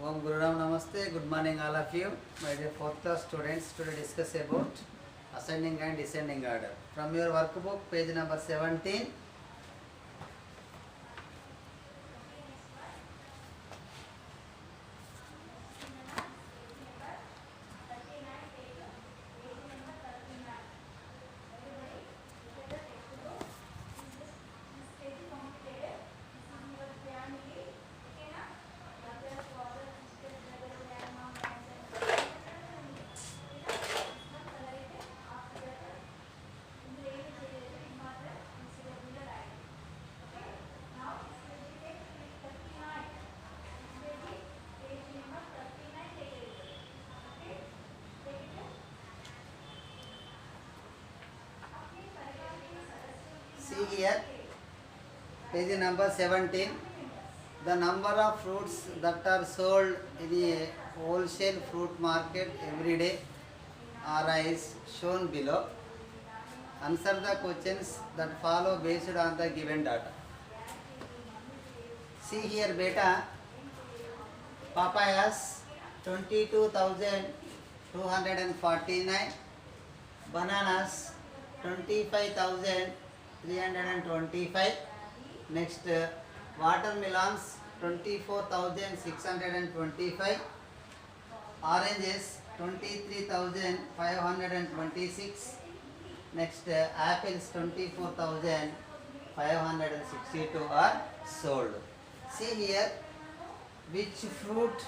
Om Guru Ram Namaste. Good morning, all of you. My dear fourth class students, today discuss about ascending and descending order. From your workbook, page number 17. See here, page number 17. The number of fruits that are sold in a wholesale fruit market every day are as shown below. Answer the questions that follow based on the given data. See here, beta, papayas 22,249, bananas 25,325. Next, watermelons 24,625, oranges 23,526. Next, apples 24,562 are sold. See here, which fruit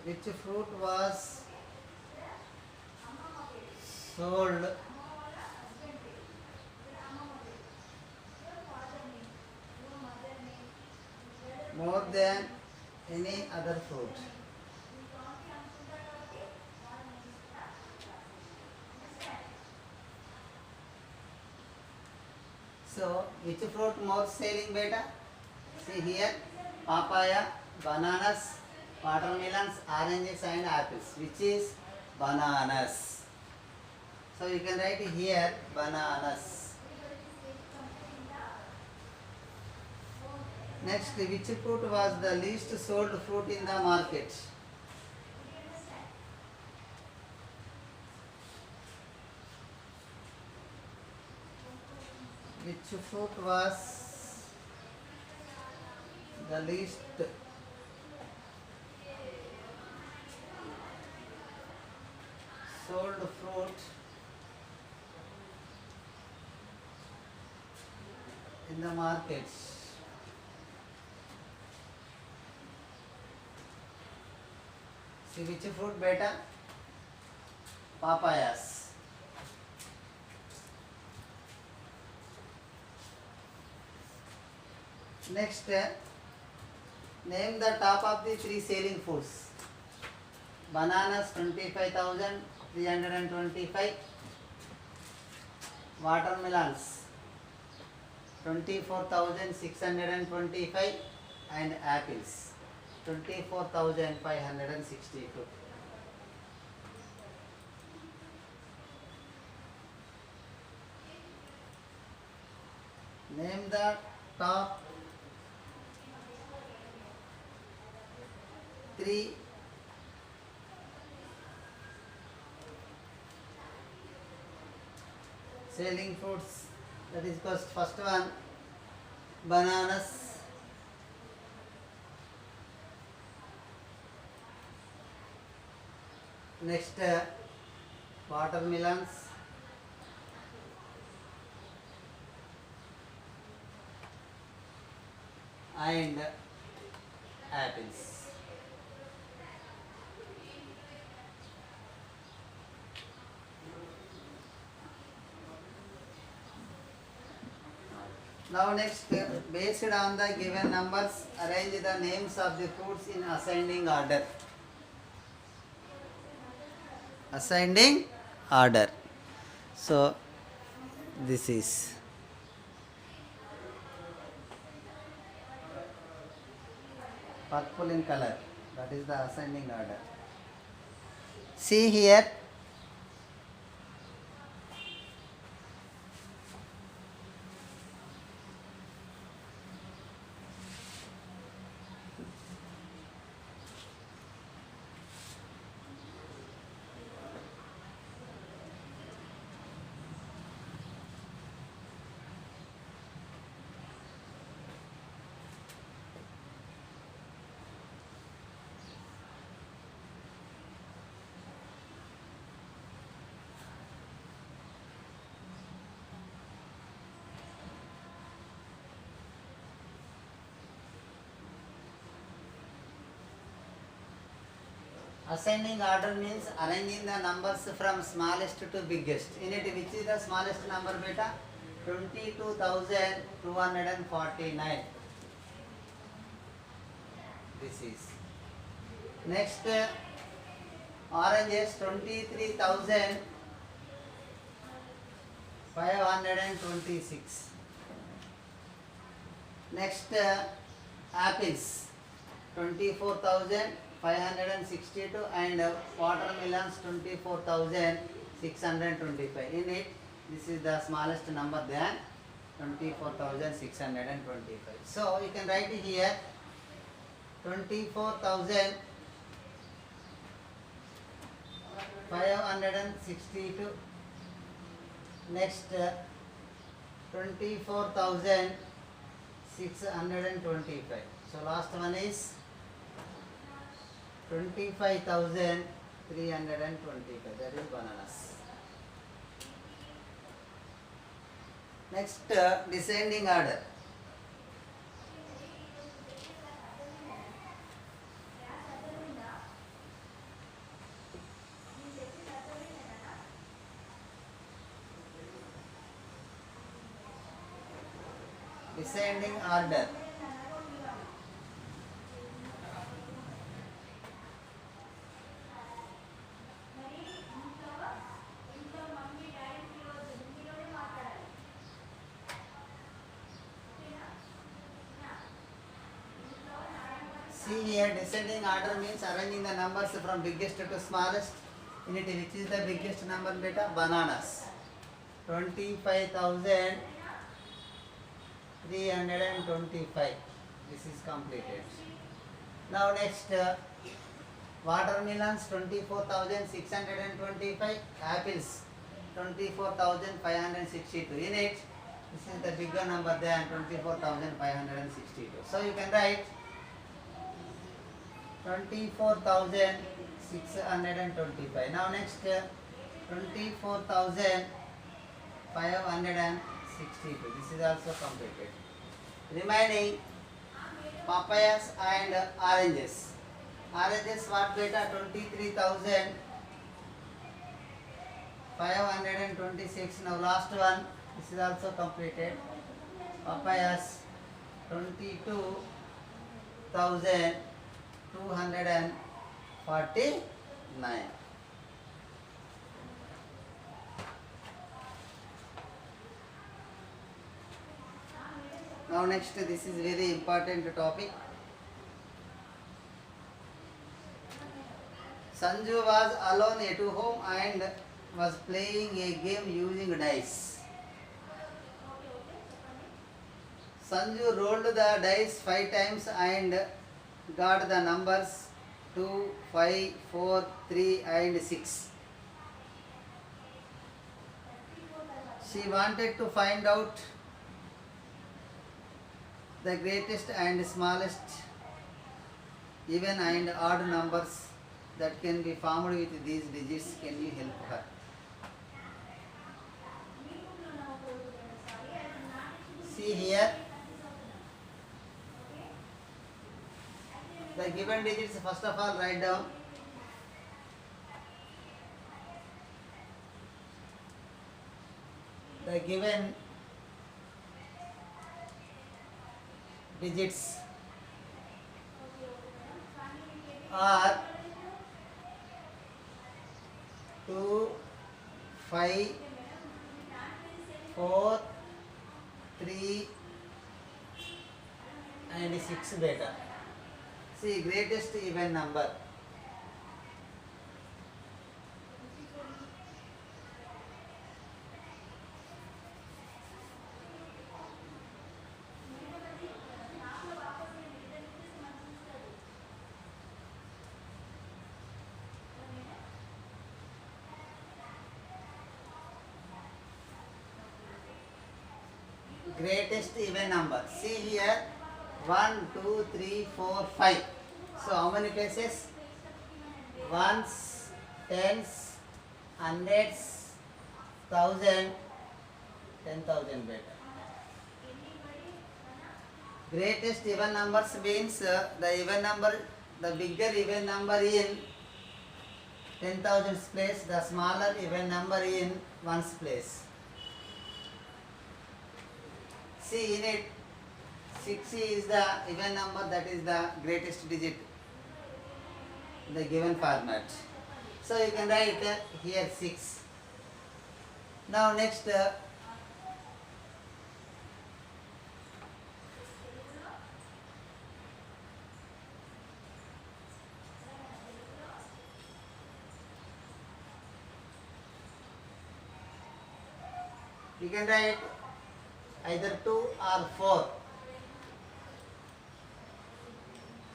which fruit was sold more than any other fruit. So, which fruit more selling beta? See here, papaya, bananas, watermelons, oranges and apples. Which is bananas. So, you can write here bananas. Next, which fruit was the least sold fruit in the market? Which fruit was the least sold fruit in the market? See which fruit beta? Papayas. Next, name the top of the three selling foods. Bananas 25,325, watermelons 24,625 and apples 24,562. Name the top three selling fruits. That is first one, bananas. Next, watermelons. And apples. Now next, based on the given numbers, arrange the names of the fruits in ascending order. Ascending order. So, this is purple in color. That is the ascending order. See here, Ascending order means arranging the numbers from smallest to biggest. In it, which is the smallest number, beta? 22,249. This is. Next, oranges 23,526. Next, apples 24,562 and watermelons 24,625. In it, this is the smallest number than 24,625. So you can write it here 24,562. Next, 24,625. So last one is 25,325. That is bananas. Next, descending order. Descending order. See here, descending order means arranging the numbers from biggest to smallest. In it, which is the biggest number, beta? Bananas. 25,325. This is completed. Now next, watermelons 24,625. Apples 24,562. In it, this is the bigger number than 24,562. So you can write 24,625. Now next, 24,562. This is also completed. Remaining papayas and oranges. Oranges what, beta? 23,526. Now last one. This is also completed. Papayas 22,249. Now next, this is very important topic. Sanju was alone at home and was playing a game using dice. Sanju rolled the dice 5 times and got the numbers 2, 5, 4, 3 and 6. She wanted to find out the greatest and smallest even and odd numbers that can be formed with these digits. Can you help her? See here, the given digits, first of all write down. The given digits are 2, 5, 4, 3 and 6, beta. See, greatest even number. Greatest even number. See here, 1, 2, 3, 4, 5. So how many places? Ones, tens, hundreds, thousand, 10,000, beta. Greatest even numbers means the even number, the bigger even number in 10,000's place, the smaller even number in ones place. See in it, 6 is the even number, that is the greatest digit in the given format. So you can write here 6. Now next, you can write either 2 or 4.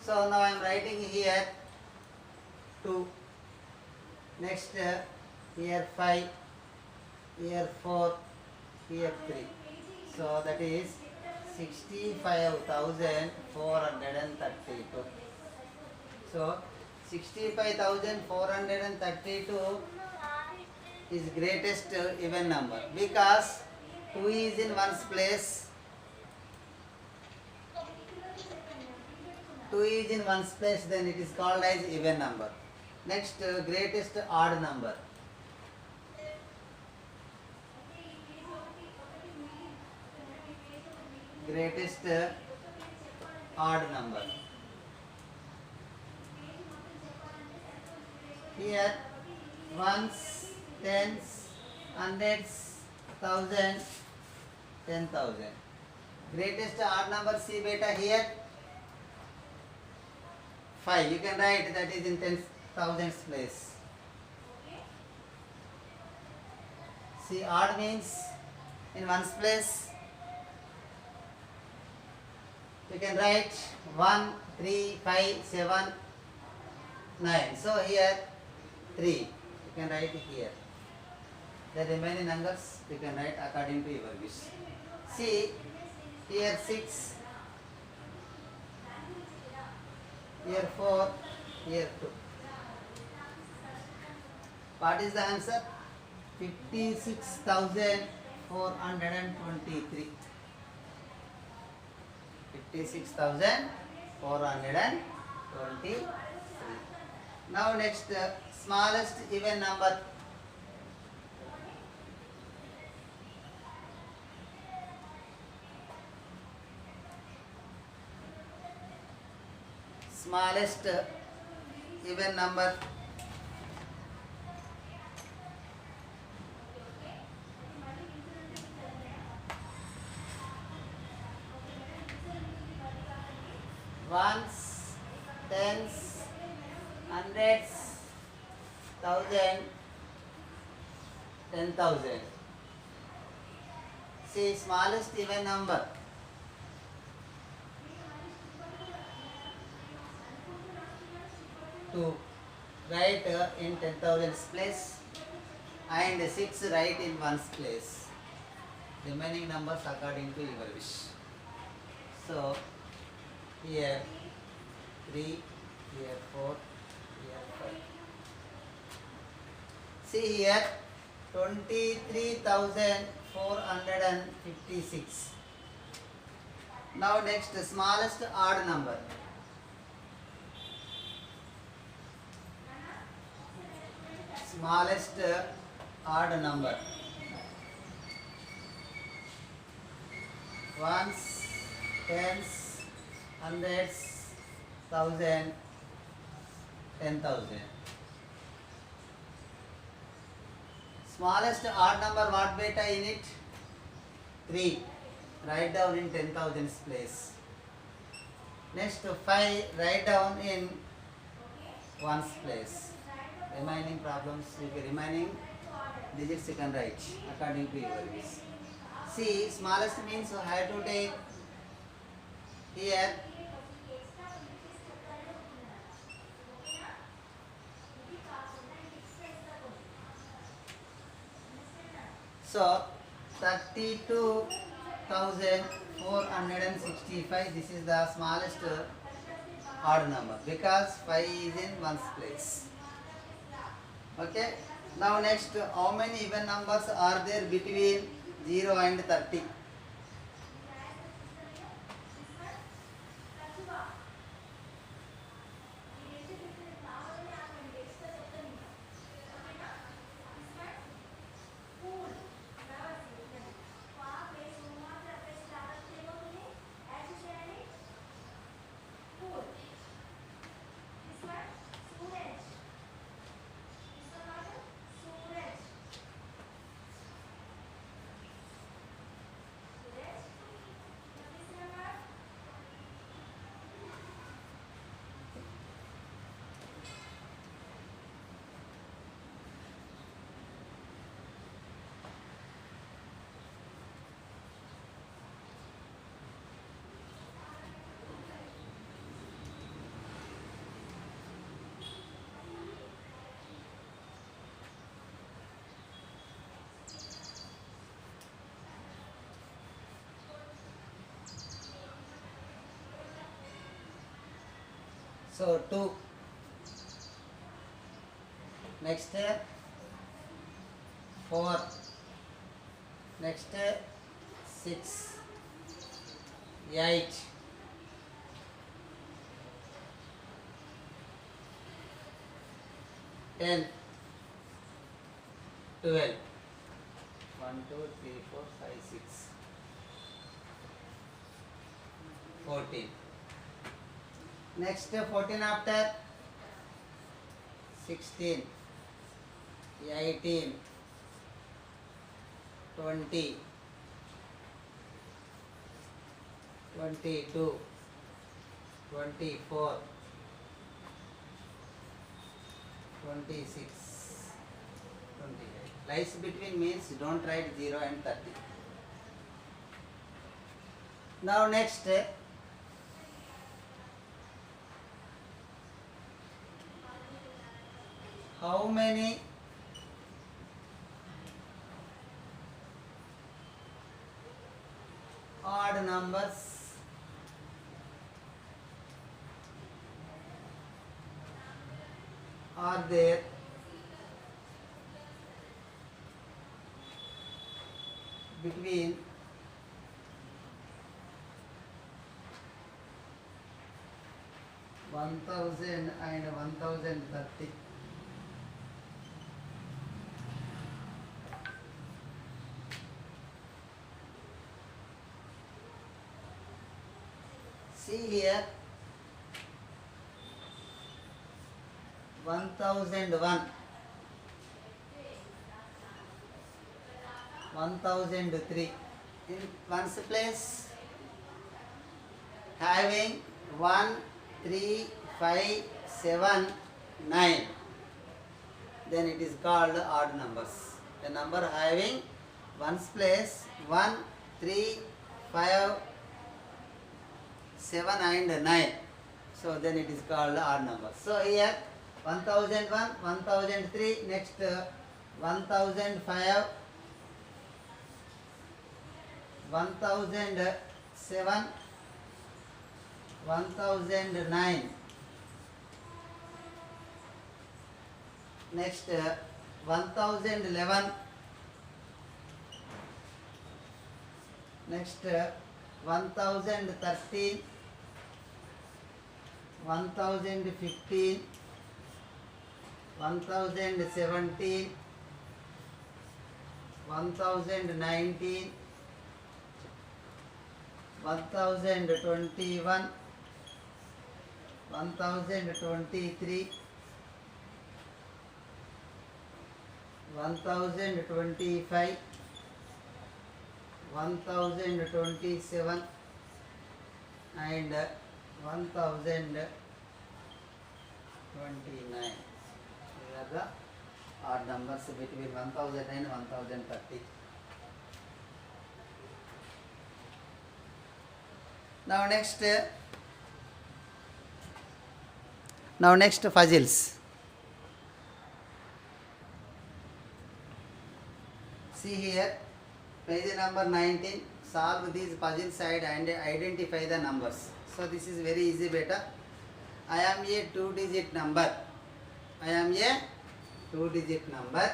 So now I am writing here 2. Next, here 5, here 4, here 3. So that is 65,432. So 65,432 is greatest even number because 2 is in ones place. 2 is in ones place, then it is called as even number. Next, greatest odd number. Greatest odd number. Here, ones, tens, hundreds, thousand, 10,000. Greatest odd number, see beta here. 5. You can write that is in 10,000's place. See, odd means in ones place. You can write 1, 3, 5, 7, 9. So here 3. You can write here. The remaining numbers you can write according to your wish. See, here 6. Here 4, here 2. What is the answer? 56,423. 56,423. Now next, smallest even number. Smallest even number. Ones, tens, hundreds, thousand, 10,000. See, smallest even number. To write in 10,000's place and 6 write in one's place. Remaining numbers according to your wish. So here 3, here 4, here 5. See here 23,456. Now next, smallest odd number. Smallest odd number. Ones, tens, hundreds, thousand, 10,000. Smallest odd number, what beta in it? 3. Write down in 10,000's place. Next, 5. Write down in one's place. Remaining problems, remaining digits you can write according to your wish. See, smallest means you have to take here so 32,465. This is the smallest odd number because 5 is in one's place. Okay. Now next, how many even numbers are there between 0 and 30? So 2. Next 4. Next 6, 8, 10, 12. 1, 2, 3, 4, 5, 6, 14. Next 14 after 16, 18, 20, 22, 24, 26, 28. Lies between means don't write 0 and 30. Now next, how many odd numbers are there between 1000 and 1030? See here, 1001, 1003. In ones place, having 1, 3, 5, 7, 9, then it is called odd numbers. The number having ones place 1, 3, 5, 7 and 9, so then it is called odd number. So here 1001, 1003, next 1005, 1007, 1009, next 1011, next 1013, 1015, 1017, 1019, 1021, 1023, 1025, 1027 and 1029. These are the odd numbers between 1000 and 1030. Now next puzzles. See here, page number 19. Solve these puzzle side and identify the numbers. So this is very easy beta. I am a 2-digit number. I am a 2-digit number.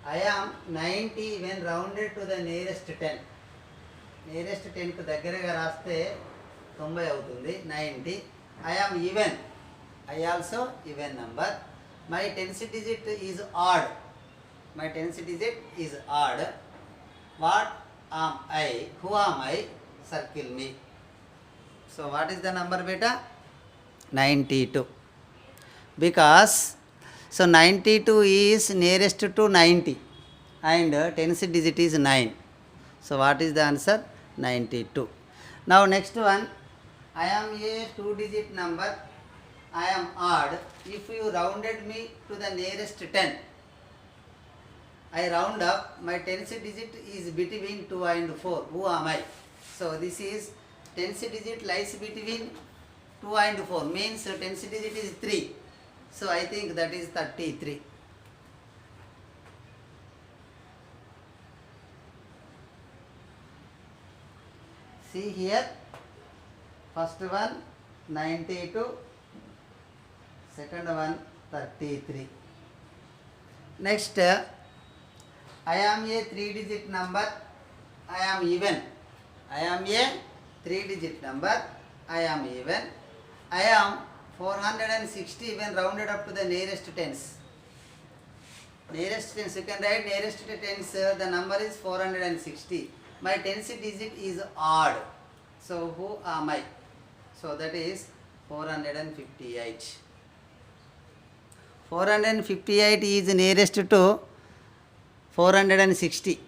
I am 90 when rounded to the nearest 10. Nearest 10 కు దగ్గరగా రాస్తే 90 అవుతుంది, 90. I am even. I also even number. My 10th digit is odd. My 10th digit is odd. What am I? Who am I? Circle me. So what is the number beta? 92. Because so 92 is nearest to 90 and 10th digit is 9. So what is the answer? 92. Now next one, I am a 2-digit number. I am odd. If you rounded me to the nearest 10, I round up. My 10th digit is between 2 and 4. Who am I? So this is 10th digit lies between 2 and 4. Means 10th digit is 3. So I think that is 33. See here, first one 92, second one 33. Next, I am a 3-digit number. I am even. I am a 3-digit number. I am even. I am 460 when rounded up to the nearest tens. Nearest tens, you can write nearest to tens, the number is 460. My tens digit is odd. So who am I? So that is 458. 458 is nearest to 460.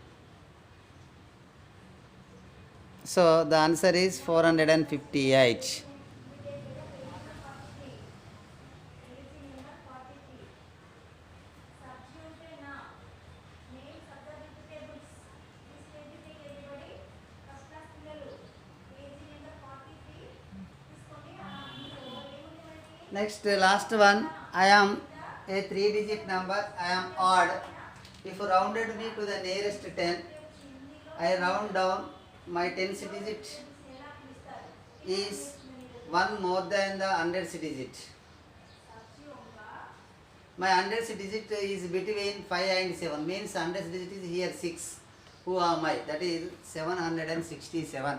So the answer is 458. Next, last one. I am a 3-digit number. I am odd. If rounded me to the nearest 10, I round down. My tens digit is 1 more than the hundreds digit. My hundreds digit is between 5 and 7. Means hundreds digit is here 6. Who am I? That is 767.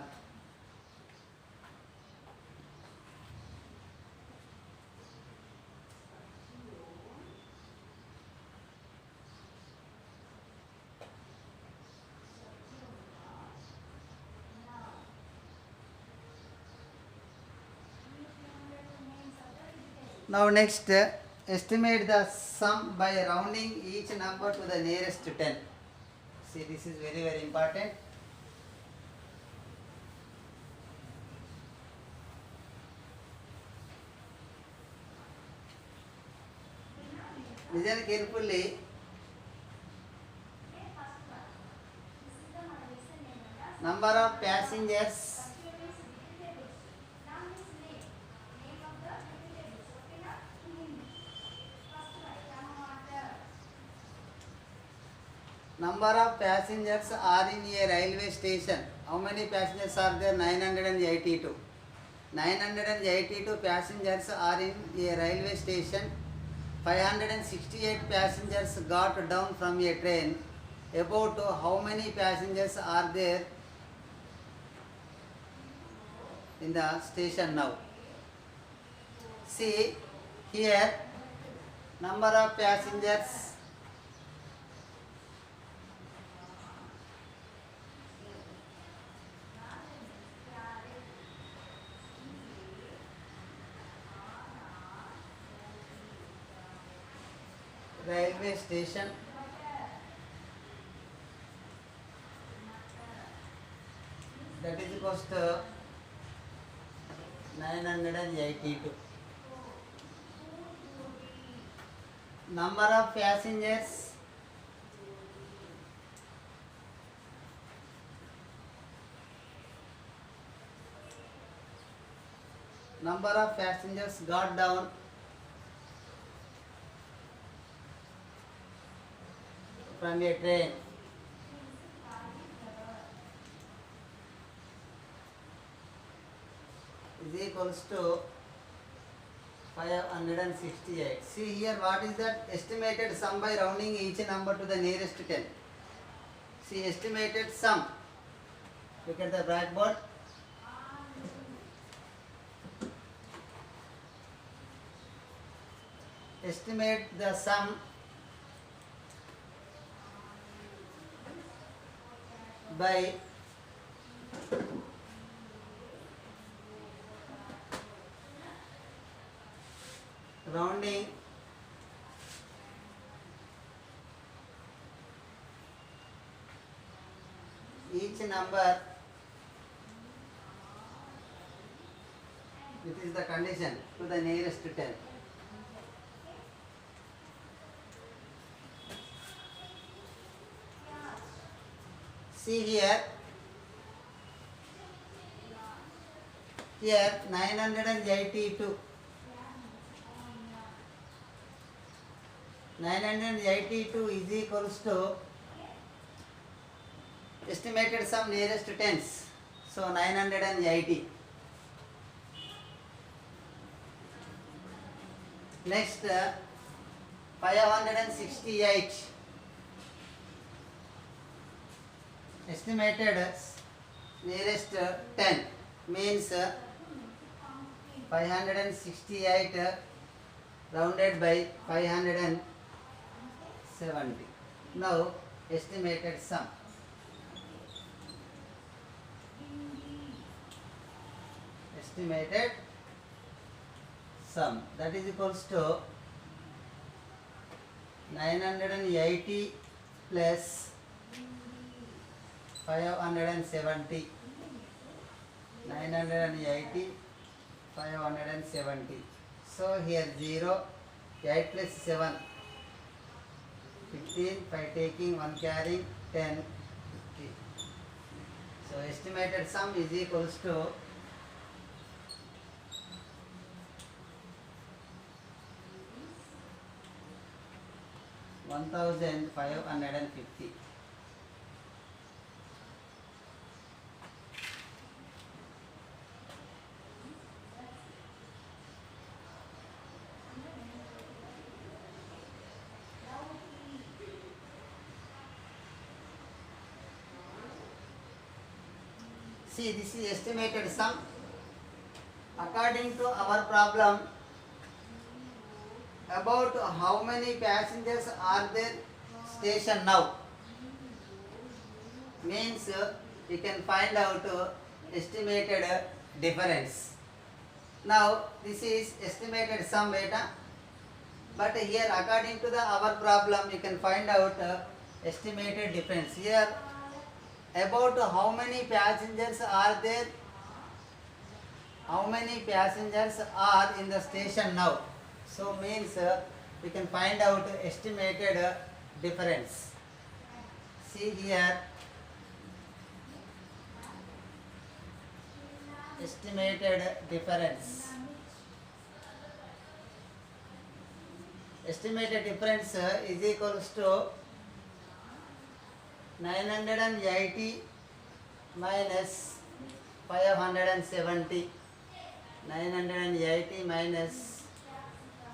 Now next, estimate the sum by rounding each number to the nearest 10. See, this is very, very important. Listen carefully. Number of passengers. Number of passengers are in a railway station. How many passengers are there? 982. 982 passengers are in a railway station. 568 passengers got down from a train. About how many passengers are there in the station now? See here, number of passengers. Railway station. That is equals to 982. Number of passengers. Number of passengers got down from a train. Is equals to 568. See here, what is that? Estimated sum by rounding each number to the nearest 10. See, estimated sum. Look at the blackboard. Estimate the sum by rounding each number. This is the condition, to the nearest 10. See here, 982. 982 is equals to estimated sum nearest tens. So 980. Next 568 estimated nearest 10 means 568 rounded by 570. Now estimated sum. Estimated sum, that is equals to 980 plus 570. 980 570. So here 0, 8 plus 7 15, 5 taking, 1 carrying, 10 50. So estimated sum is equals to 1550. See, this is estimated sum. According to our problem, about how many passengers are there station now, means we can find out estimated difference. Now this is estimated sum beta, but here according to our problem we can find out estimated difference. Here about how many passengers are there, how many passengers are in the station now. So means we can find out estimated difference. See here, estimated difference. Estimated difference is equals to 980 minus 570. 980 minus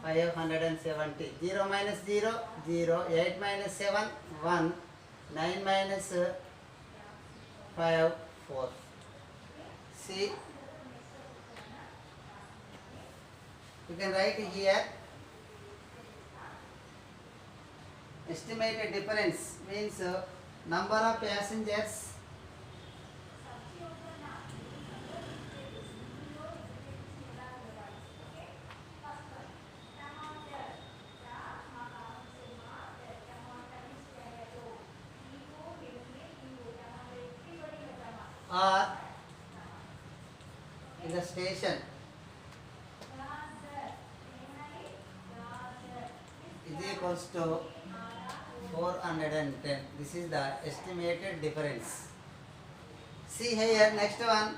570. 0 minus 0, 0. 8 minus 7, 1. 9 minus 5, 4. See, you can write here estimated difference means number of passengers are in the station is equals to 410. This is the estimated difference. See here, next one,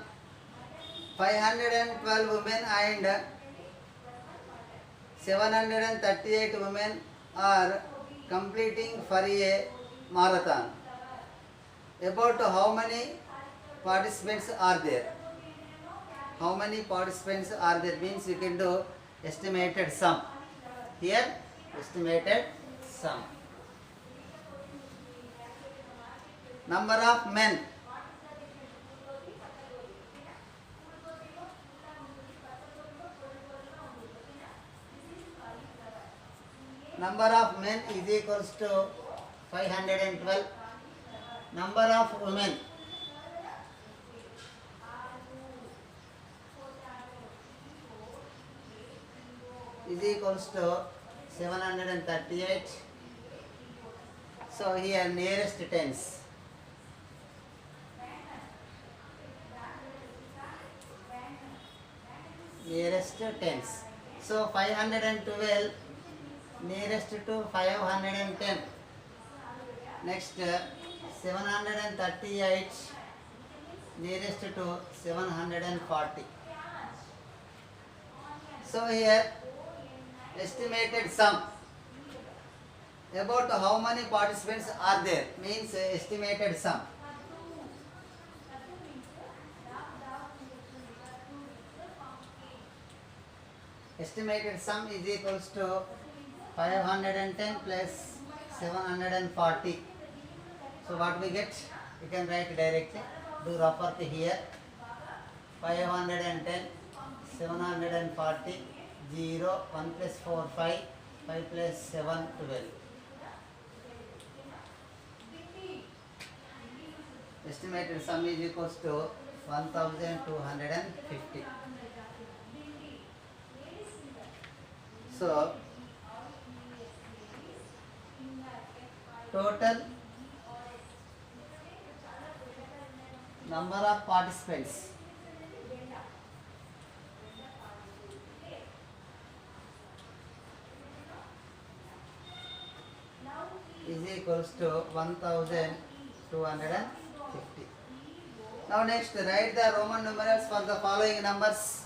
512 women and 738 women are completing for a marathon. About how many participants are there? How many participants are there means you can do estimated sum. Here estimated sum. Number of men. Number of men is equals to 512. Number of women. Is equals to 738. So here nearest tens. Nearest tens. So 512 nearest to 510. Next 738 nearest to 740. So here estimated sum. About how many participants are there means estimated sum. Estimated sum is equals to 510 plus 740. So what we get? We can write directly. Do rough work here. 510, 740, 0, 1 plus 4, 5, 5 plus 7, 12. Estimated sum is equals to 1250. So, total number of participants is equals to 1250. Now next, write the Roman numerals for the following numbers.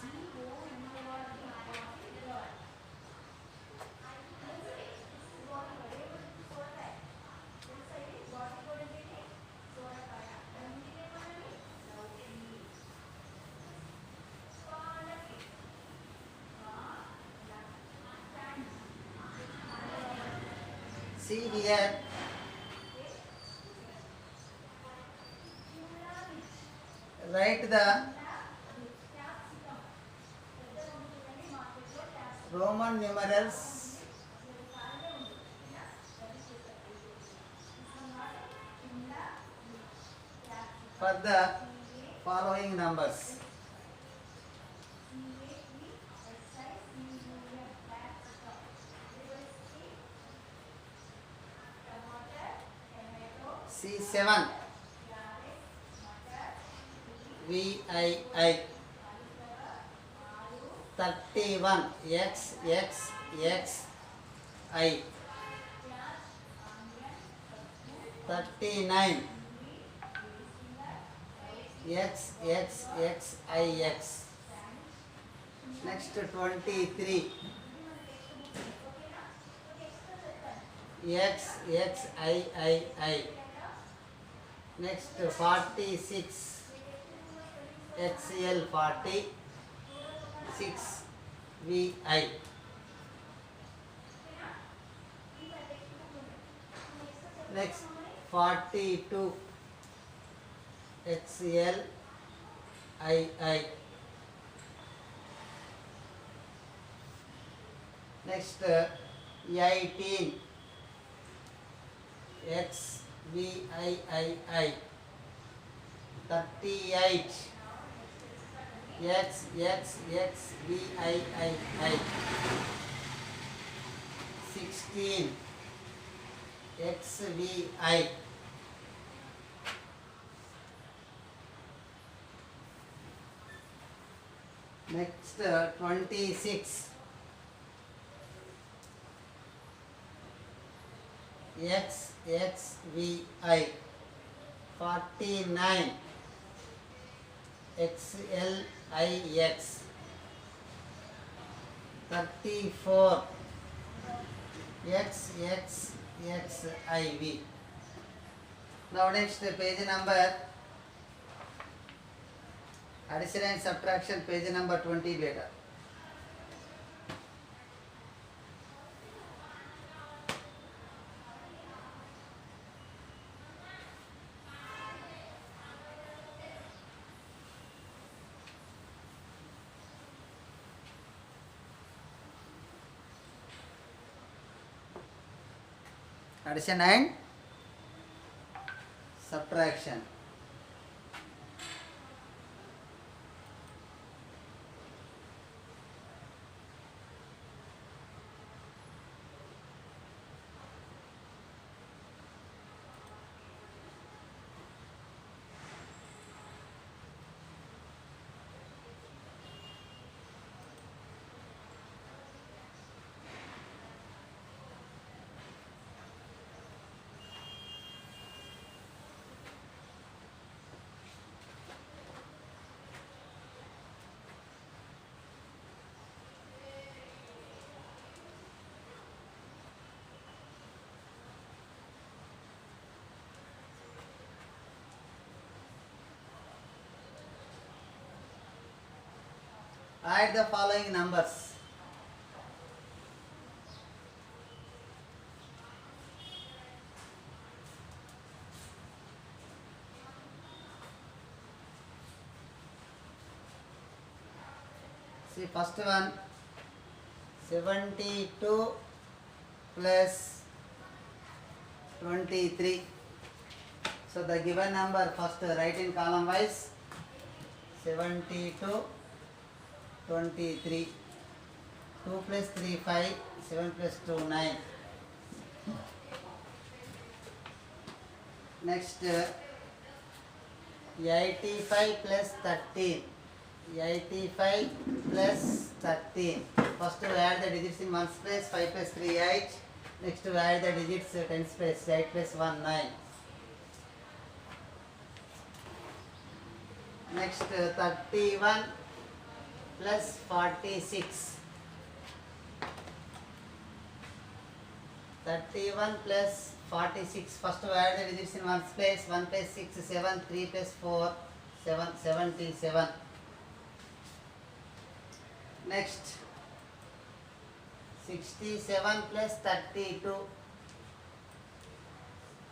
See here, write the Roman numerals for the following numbers. C7 VII 31 XXXI 39 XXXIX. Next 23 XXIII. Next 46 XL 40 6 VI. Next 42 XL II. Next 18 XVIII. 38 XXXVIII. 16 XVI. Next 26 XXVI. 49 XLIX. 34 XXXIV. Now next page number addition and subtraction, page number 20 beta. Addition and subtraction. Add the following numbers. See, first one 72 plus 23. So the given number first write in column wise. 72, 23. 2 plus 3 5, 7 plus 2 9. Next 85 plus 13. 85 plus 13. First to add the digits in ones place. 5 plus 3 8. Next to add the digits tens place. 8 plus 1 9. Next 31 plus 46. 31 plus 46. First to add the digits in ones place. 1 plus 6 7. 3 plus 4 7. 77. Next 67 plus 32.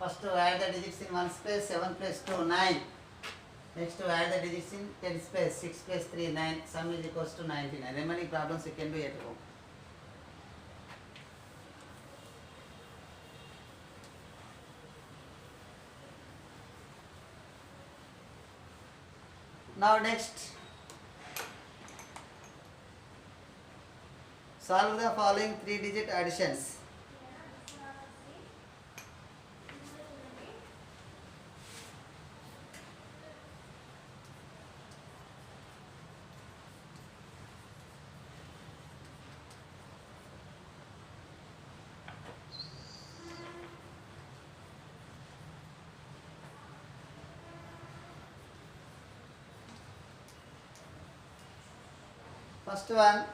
First to add the digits in ones place. 7 plus 2 9. Next to add the digits in tens place. 6 plus 3 9. Sum is equals to 99. Remaining problems you can do at home. Now next, solve the following 3-digit additions. First one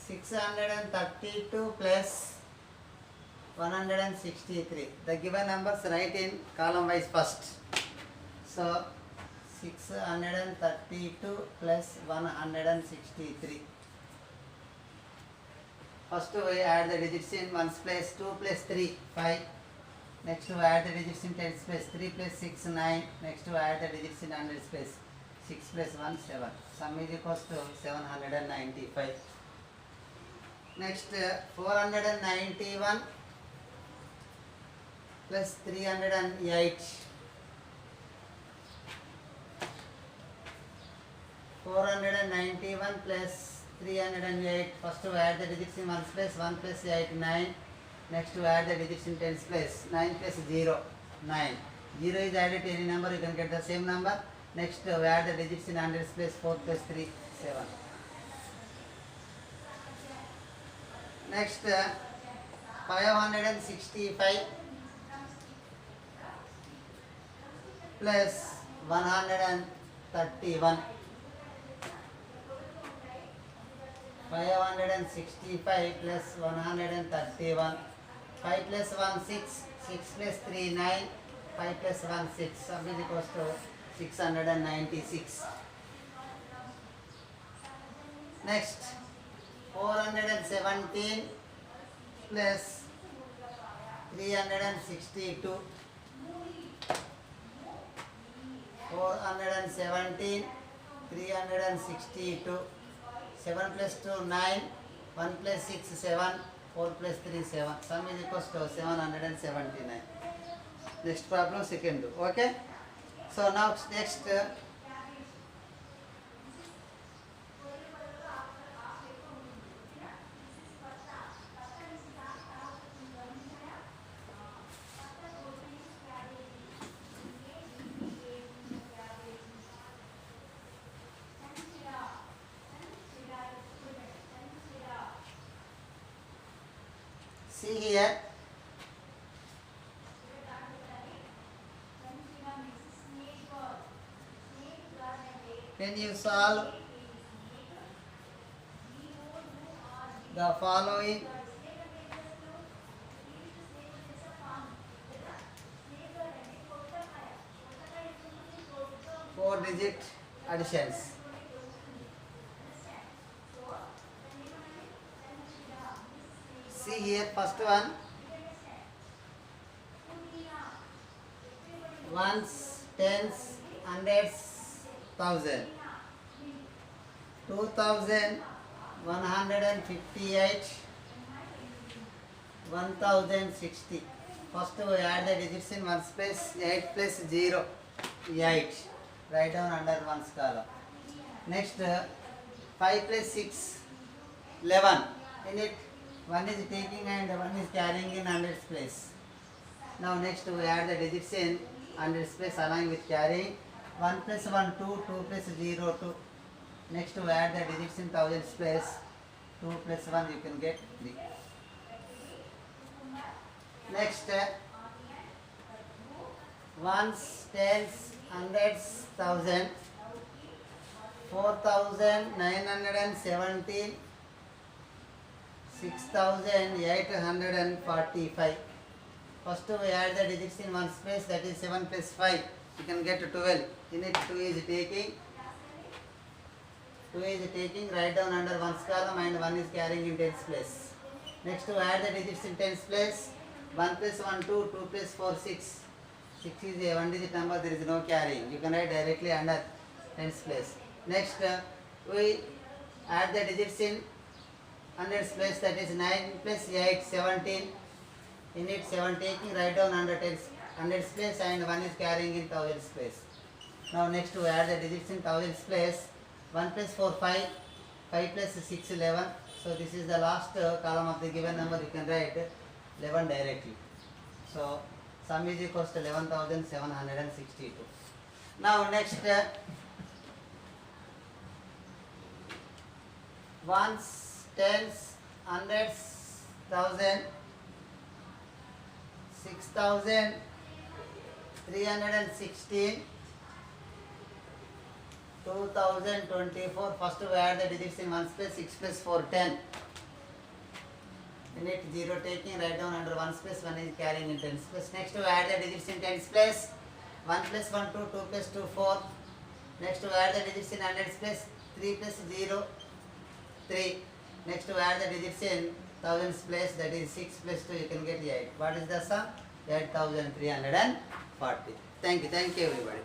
632 plus 163. The given numbers write in column wise first. So 632 plus 163. First we add the digits in ones place. 2 plus 3 5. Next to add the digits in tens place. 3 plus 6 9. Next to add the digits in hundreds place. 6 plus 1 7. Sum is equals to 795. Next 491 plus 308. 491 plus 308. First to add the digits in ones place. 1 plus 8 9. Next to add the digits in tens place. 9 plus 0 9. 0 is added to any number, you can get the same number. Next we add the digits in hundreds place. 4 plus 3 7. Next 565 plus 131. 565 plus 131. 5 plus 1 6. 6 plus 3 9. 5 plus 1 6. Sum is equals to 696. Next 417 plus 362. 417 362. 7 plus 2 9. 1 plus 6 7. 4 plus 3 7. Sum is equals to 779. Next problem second do. Okay. So now next see here. Can you solve the following 4-digit additions? See here, first one ones, tens, hundreds, thousand. 2158, 1060. First we add the digits in ones place. 8 plus 0, 8. Write down under ones column. Next 5 plus 6, 11. In it, one is taking and one is carrying in hundreds place. Now next we add the digits in hundreds place along with carrying. 1 plus 1, 2, 2 plus 0, 2. Next we add the digits in thousands place. 2 plus 1 you can get 3. Next ones, tens, hundreds, thousand. 4917, 6845. First we add the digits in ones place, that is 7 plus 5. You can get 12. In it 2 is taking. 2 is taking, write down under ones column and 1 is carrying in tens place. Next to add the digits in tens place. 1 plus 1, 2, 2 plus 4, 6. 6 is a 1 digit number, there is no carrying. You can write directly under tens place. Next we add the digits in hundreds place, that is 9 plus 8, 17. In it 7 taking, write down under tens hundreds place and 1 is carrying in thousands place. Now next we add the digits in thousands place. 1 plus 4, 5. 5 plus 6, 11. So this is the last column of the given number. You can write 11 directly. So sum is equals to 11,762. Now next ones, tens, hundreds, thousand, 6,316, 2024. First we add the digits in ones place. 6 plus 4, 10. In it 0 taking, write down under ones place, 1 is carrying in tens place. Next we add the digits in tens place. 1 plus 1, 2, 2 plus 2, 4. Next we add the digits in hundreds place. 3 plus 0, 3. Next we add the digits in thousands place, that is 6 plus 2, you can get 8. What is the sum? 8,340. Thank you everybody.